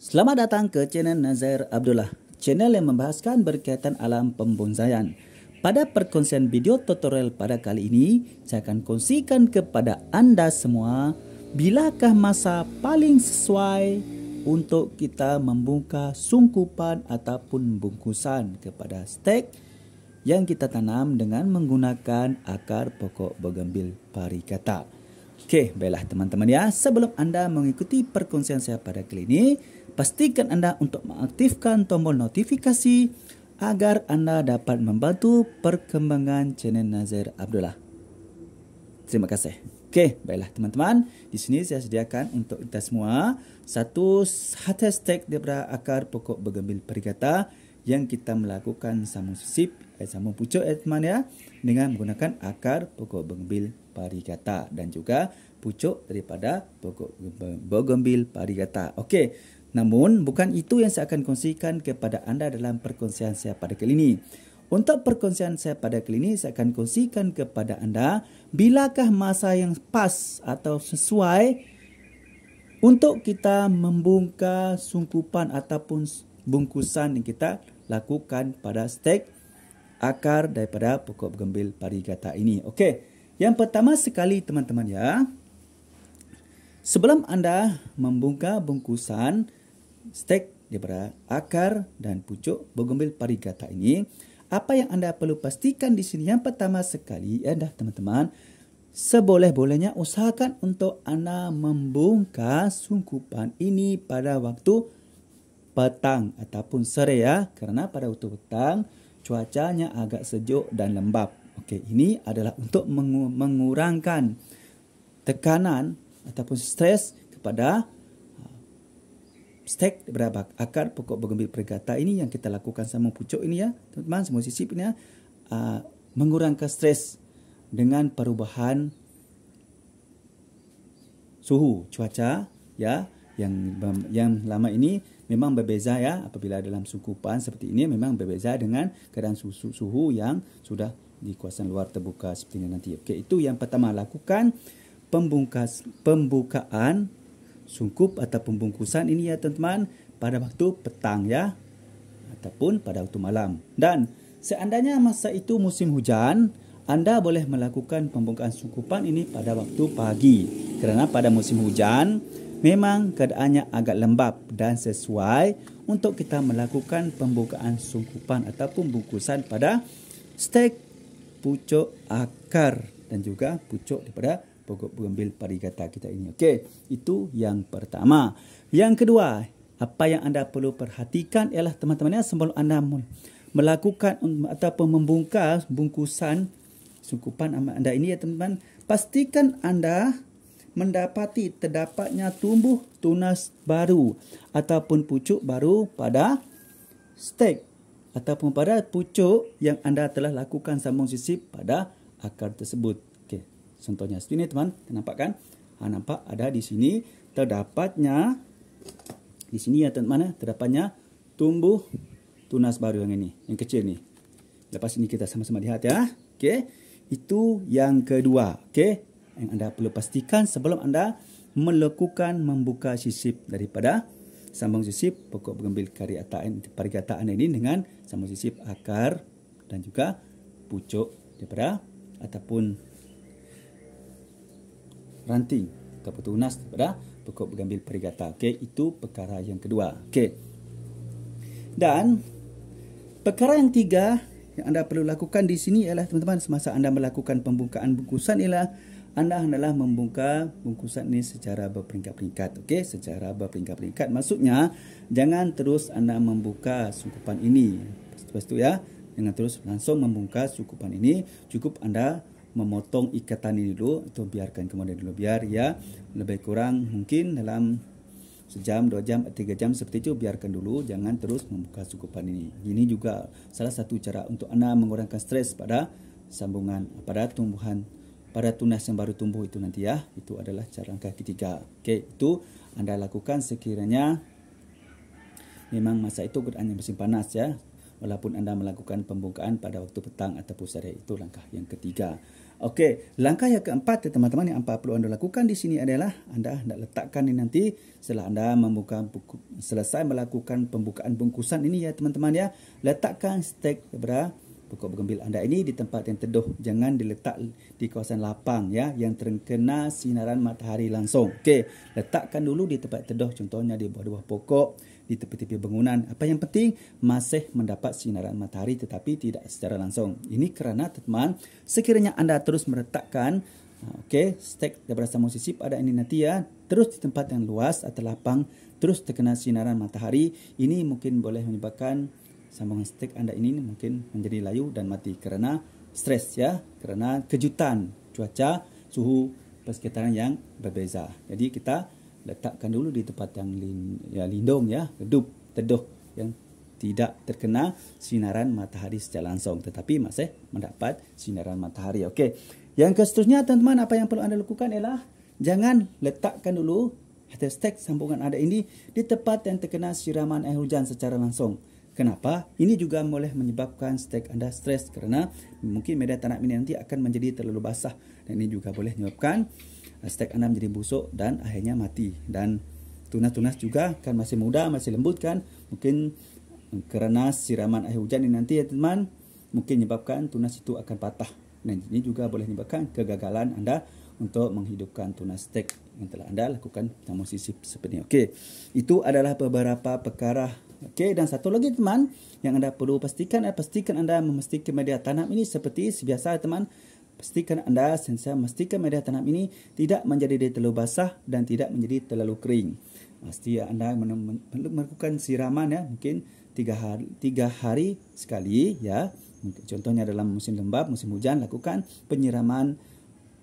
Selamat datang ke channel Nazair Abdullah, channel yang membahaskan berkaitan alam pembonsaian. Pada perkongsian video tutorial pada kali ini, saya akan kongsikan kepada anda semua bilakah masa paling sesuai untuk kita membuka sungkupan ataupun bungkusan kepada stek yang kita tanam dengan menggunakan akar pokok bougainville parigata. Okey, baiklah teman-teman ya. Sebelum anda mengikuti perkongsian saya pada kali ini, pastikan anda untuk mengaktifkan tombol notifikasi agar anda dapat membantu perkembangan channel Nazair Abdullah. Terima kasih. Okey, baiklah teman-teman. Di sini saya sediakan untuk kita semua satu hatch stek daripada akar pokok bougainville parigata yang kita melakukan sambung sisip, sambung pucuk teman ya, dengan menggunakan akar pokok bougainville parigata dan juga pucuk daripada pokok bougainville parigata. Okey, namun bukan itu yang saya akan kongsikan kepada anda dalam perkongsian saya pada kali ini. Untuk perkongsian saya pada kali ini, saya akan kongsikan kepada anda bilakah masa yang pas atau sesuai untuk kita membuka sungkupan ataupun bungkusan yang kita lakukan pada stek akar daripada pokok bougainville parigata ini. Okey, yang pertama sekali teman-teman ya, sebelum anda membuka bungkusan stek daripada akar dan pucuk bougainville parigata ini, apa yang anda perlu pastikan di sini yang pertama sekali adalah teman-teman, seboleh-bolehnya usahakan untuk anda membuka sungkupan ini pada waktu petang ataupun sore ya, kerana pada waktu petang cuacanya agak sejuk dan lembap. Okey, ini adalah untuk mengurangkan tekanan ataupun stres kepada stek daripada akar pokok bougainville parigata ini yang kita lakukan sama pucuk ini ya, teman-teman, semua sisip ini ya, mengurangkan stres dengan perubahan suhu cuaca ya, yang lama ini memang berbeza ya, apabila dalam sungkupan seperti ini memang berbeza dengan keadaan suhu yang sudah di kawasan luar terbuka seperti ini nanti. Okey, itu yang pertama, lakukan pembukaan sungkup atau pembungkusan ini ya teman-teman pada waktu petang ya, ataupun pada waktu malam. Dan seandainya masa itu musim hujan, anda boleh melakukan pembukaan sungkupan ini pada waktu pagi, kerana pada musim hujan memang keadaannya agak lembap dan sesuai untuk kita melakukan pembukaan sungkupan ataupun bungkusan pada stek pucuk akar dan juga pucuk daripada pokok bougainville parigata kita ini. Okey, itu yang pertama. Yang kedua, apa yang anda perlu perhatikan ialah teman-teman ya, sebelum anda melakukan ataupun membuka bungkusan sungkupan anda ini ya teman-teman, pastikan anda mendapati terdapatnya tumbuh tunas baru ataupun pucuk baru pada stek ataupun pada pucuk yang anda telah lakukan sambung sisip pada akar tersebut. Okey, contohnya seperti ini teman, nampak kan? Nampak ada di sini terdapatnya, di sini ya teman-teman, terdapatnya tumbuh tunas baru yang ini, yang kecil ni. Lepas ini kita sama-sama lihat ya. Okey, itu yang kedua. Okey, yang anda perlu pastikan sebelum anda melakukan membuka sisip daripada sambung sisip pokok bougainville parigata ini dengan sambung sisip akar dan juga pucuk daripada ataupun ranting ataupun tunas daripada pokok bougainville parigata. Okey, itu perkara yang kedua. Okey, dan perkara yang tiga yang anda perlu lakukan di sini ialah teman-teman, semasa anda melakukan pembukaan bungkusan ialah anda hendaklah membuka bungkusan ini secara berperingkat-peringkat. Okey, secara berperingkat-peringkat. Maksudnya jangan terus anda membuka sungkupan ini. Lepas itu ya, jangan terus langsung membuka sungkupan ini. Cukup anda memotong ikatan ini dulu atau biarkan kemudian dulu, biar ya lebih kurang mungkin dalam sejam, 2 jam, 3 jam seperti itu, biarkan dulu, jangan terus membuka sungkupan ini. Ini juga salah satu cara untuk anda mengurangkan stres pada sambungan, pada tumbuhan, pada tunas yang baru tumbuh itu nanti ya. Itu adalah cara langkah ketiga. Okey, itu anda lakukan sekiranya memang masa itu keadaannya musim panas ya, walaupun anda melakukan pembukaan pada waktu petang ataupun sore. Itu langkah yang ketiga. Okey, langkah yang keempat teman-teman yang perlu anda lakukan di sini adalah anda hendak letakkan ini nanti setelah anda selesai melakukan pembukaan bungkusan ini ya teman-teman ya. Letakkan stek daripada pokok bougainville anda ini di tempat yang teduh. Jangan diletak di kawasan lapang ya yang terkena sinaran matahari langsung. Okey, letakkan dulu di tempat teduh, contohnya di bawah-bawah pokok, di tepi-tepi bangunan. Apa yang penting masih mendapat sinaran matahari tetapi tidak secara langsung. Ini kerana teman, sekiranya anda terus meletakkan stek daripada sambungan sisip pada ini nanti ya, terus di tempat yang luas atau lapang, terus terkena sinaran matahari, ini mungkin boleh menyebabkan sambungan stek anda ini mungkin menjadi layu dan mati kerana stres ya, kerana kejutan cuaca, suhu persekitaran yang berbeza. Jadi kita letakkan dulu di tempat yang lindung ya, redup, teduh yang tidak terkena sinaran matahari secara langsung tetapi masih mendapat sinaran matahari. Okey. Yang seterusnya teman-teman, apa yang perlu anda lakukan ialah jangan letakkan dulu stek sambungan anda ini di tempat yang terkena siraman air hujan secara langsung. Kenapa? Ini juga boleh menyebabkan stek anda stres kerana mungkin media tanam ini nanti akan menjadi terlalu basah dan ini juga boleh menyebabkan stek anda menjadi busuk dan akhirnya mati. Dan tunas-tunas juga kan masih muda, masih lembut kan. Mungkin kerana siraman air hujan ini nanti ya teman, mungkin menyebabkan tunas itu akan patah. Dan ini juga boleh menyebabkan kegagalan anda untuk menghidupkan tunas stek yang telah anda lakukan sambungan sisip seperti ini. Okey, itu adalah beberapa perkara. Okey, dan satu lagi teman yang anda perlu pastikan anda memastikan media tanam ini seperti biasa teman. Pastikan anda sentiasa memastikan media tanam ini tidak menjadi terlalu basah dan tidak menjadi terlalu kering. Pasti anda melakukan siraman ya, mungkin 3 hari sekali ya. Contohnya dalam musim lembap, musim hujan, lakukan penyiraman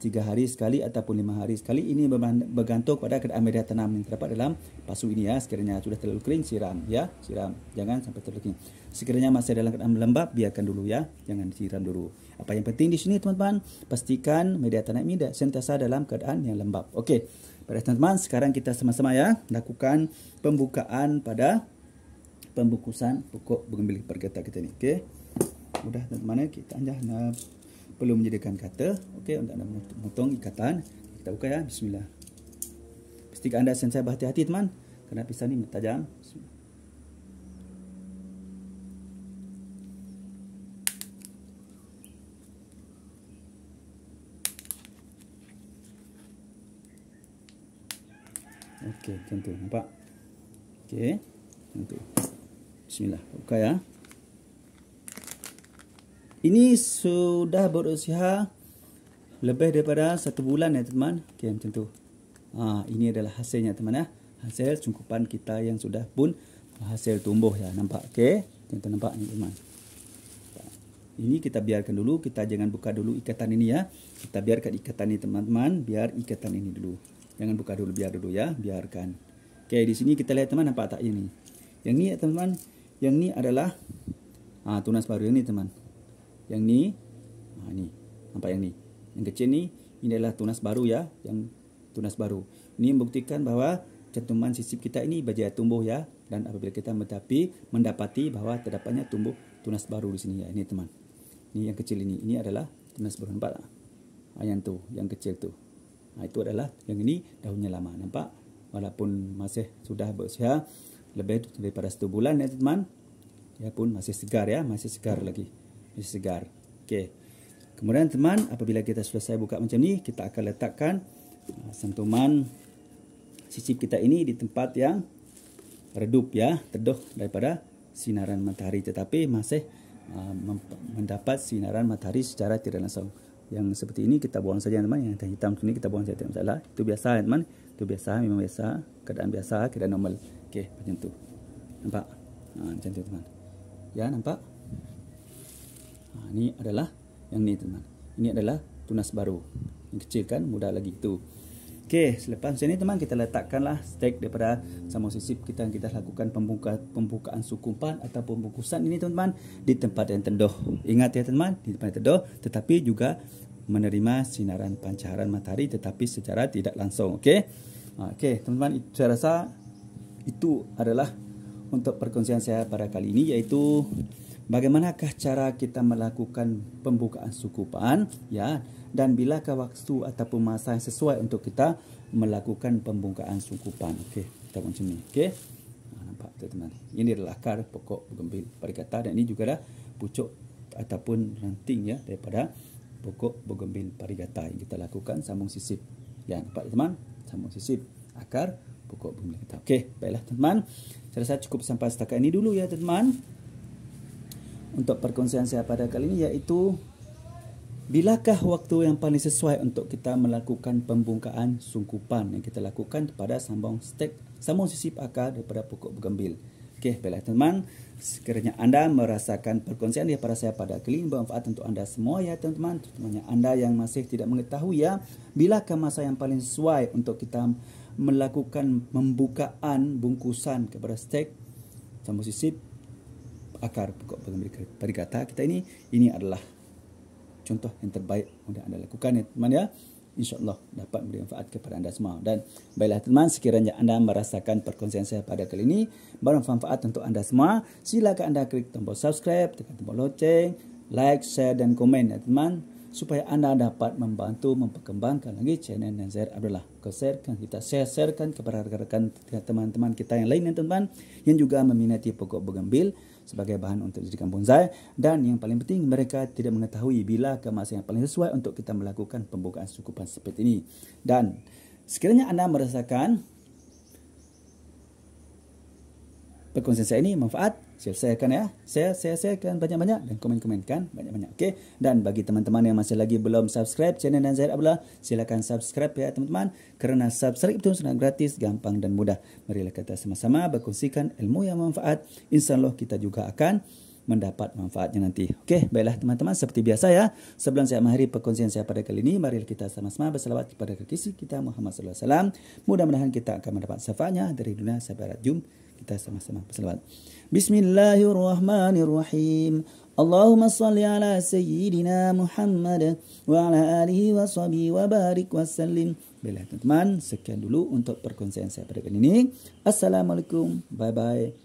3 hari sekali ataupun 5 hari sekali. Ini bergantung pada keadaan media tanam yang terdapat dalam pasu ini ya. Sekiranya sudah terlalu kering, siram ya, siram. Jangan sampai terlalu kering. Sekiranya masih dalam keadaan lembap, biarkan dulu ya, jangan siram dulu. Apa yang penting di sini teman-teman, pastikan media tanam ini sentiasa dalam keadaan yang lembap. Okey, pada teman-teman sekarang kita sama-sama ya lakukan pembukaan pada pembungkusan pokok bougainville perkata kita ni. Okey, mudah teman-teman, kita hanya perlu menyediakan kata. Okey, untuk anda memotong ikatan. Kita buka ya, bismillah. Pastikan anda sentiasa berhati-hati teman, kerana pisau ni tajam. Bismillah. Okey, macam tu, nampak? Okey, macam tu. Bismillah, buka ya. Ini sudah berusia lebih daripada 1 bulan ya teman. Okey, macam tu. Ini adalah hasilnya teman ya. Hasil cungkupan kita yang sudah pun hasil tumbuh ya, nampak? Okey, macam tu nampak ni teman. Ini kita biarkan dulu, kita jangan buka dulu ikatan ini ya. Kita biarkan ikatan ini teman-teman, biar ikatan ini dulu. Jangan buka dulu, biar dulu ya, biarkan. Okey, di sini kita lihat teman, nampak tak ini? Yang ni ya teman, yang ni adalah tunas baru ini teman. Yang ni, ni nampak yang ni. Yang kecil ni, ini adalah tunas baru ya, yang tunas baru. Ini membuktikan bahawa cantuman sisip kita ini berjaya tumbuh ya. Dan apabila kita mendapati bahawa terdapatnya tumbuh tunas baru di sini ya. Ini teman. Ini yang kecil ini. Ini adalah tunas baru, nampak tak? Yang tu, yang kecil tu. Itu adalah yang ini daunnya lama, nampak? Walaupun masih sudah berusia lebih daripada 1 bulan ya teman. Dia pun masih segar ya, masih segar lagi. Masih segar. Okey. Kemudian teman, apabila kita selesai buka macam ni, kita akan letakkan santuman sisip kita ini di tempat yang redup ya, teduh daripada sinaran matahari tetapi masih mendapat sinaran matahari secara tidak langsung. Yang seperti ini kita buang saja teman, yang hitam ini kita buang saja, tidak masalah. Itu biasa teman, itu biasa, memang biasa, keadaan biasa, keadaan normal. Okey, macam tu. Nampak? Macam tu teman. Ya, nampak? Ini adalah yang ni teman. Ini adalah tunas baru. Yang kecil kan, mudah lagi tu. Okey, selepas macam ni teman, kita letakkanlah stek daripada sambungan sisip kita yang kita lakukan pembukaan sukumpan atau pembungkusan ini teman-teman di tempat yang teduh. Ingat ya teman, di tempat yang teduh tetapi juga menerima sinaran pancaran matahari tetapi secara tidak langsung. Okey. Okey, teman-teman, saya rasa itu adalah untuk perkongsian saya pada kali ini, iaitu bagaimanakah cara kita melakukan pembukaan sukupan, ya, dan bilakah waktu ataupun masa yang sesuai untuk kita melakukan pembukaan sukupan. Okey, kita buat macam ni. Okey. Nampak teman-teman. Ini adalah akar pokok bougainville parigata, dan ini juga dah pucuk ataupun ranting, ya, daripada pokok bougainville parigata yang kita lakukan sambung sisip. Ya, nampak teman? Sambung sisip akar pokok bougainville parigata. Okey, baiklah teman. Saya rasa cukup sampai setakat ini dulu, ya teman. Untuk perkongsian saya pada kali ini, iaitu bilakah waktu yang paling sesuai untuk kita melakukan pembukaan sungkupan yang kita lakukan pada sambung sisip akar daripada pokok bougainville. Okey, baiklah teman. Sekiranya anda merasakan perkongsian daripada saya pada kali ini bermanfaat untuk anda semua, ya teman-teman, terutamanya anda yang masih tidak mengetahui, ya, bilakah masa yang paling sesuai untuk kita melakukan pembukaan bungkusan kepada stek sambung sisip akar pokok bougainville parigata kita ini adalah contoh yang terbaik untuk anda lakukan, ya teman, ya. InsyaAllah dapat memberi manfaat kepada anda semua. Dan baiklah teman, sekiranya anda merasakan perkongsian saya pada kali ini bermanfaat untuk anda semua, silakan anda klik tombol subscribe, tekan tombol loceng, like, share dan komen, ya teman, supaya anda dapat membantu memperkembangkan lagi channel Nazir Abdullah. Kita sharekan kepada rekan-rekan teman-teman kita yang lain, ya teman, yang juga meminati pokok bougainville sebagai bahan untuk dijadikan bonsai, dan yang paling penting mereka tidak mengetahui bila ke masa yang paling sesuai untuk kita melakukan pembukaan sukupan seperti ini. Dan sekiranya anda merasakan perkongsian saya ini manfaat, sharekan, ya. Sharekan banyak-banyak dan komen-komenkan banyak-banyak. Okey. Dan bagi teman-teman yang masih lagi belum subscribe channel Nazir Abdullah, silakan subscribe, ya teman-teman. Kerana subscribe itu sangat gratis, gampang dan mudah. Marilah kita sama-sama berkongsikan ilmu yang manfaat. InsyaAllah kita juga akan mendapat manfaatnya nanti. Okey, baiklah teman-teman, seperti biasa, ya. Sebelum saya mengakhiri perkongsian saya pada kali ini, marilah kita sama-sama berselawat kepada kekasih kita Muhammad sallallahu alaihi wasallam. Mudah-mudahan kita akan mendapat syafaatnya dari dunia sampai akhirat. Jom kita sama-sama berselawat. Bismillahirrahmanirrahim. Allahumma salli ala sayyidina Muhammad wa ala alihi wa sahbihi wa barik wa sallim. Baiklah teman-teman, sekian dulu untuk perkongsian saya pada kali ini. Assalamualaikum. Bye-bye.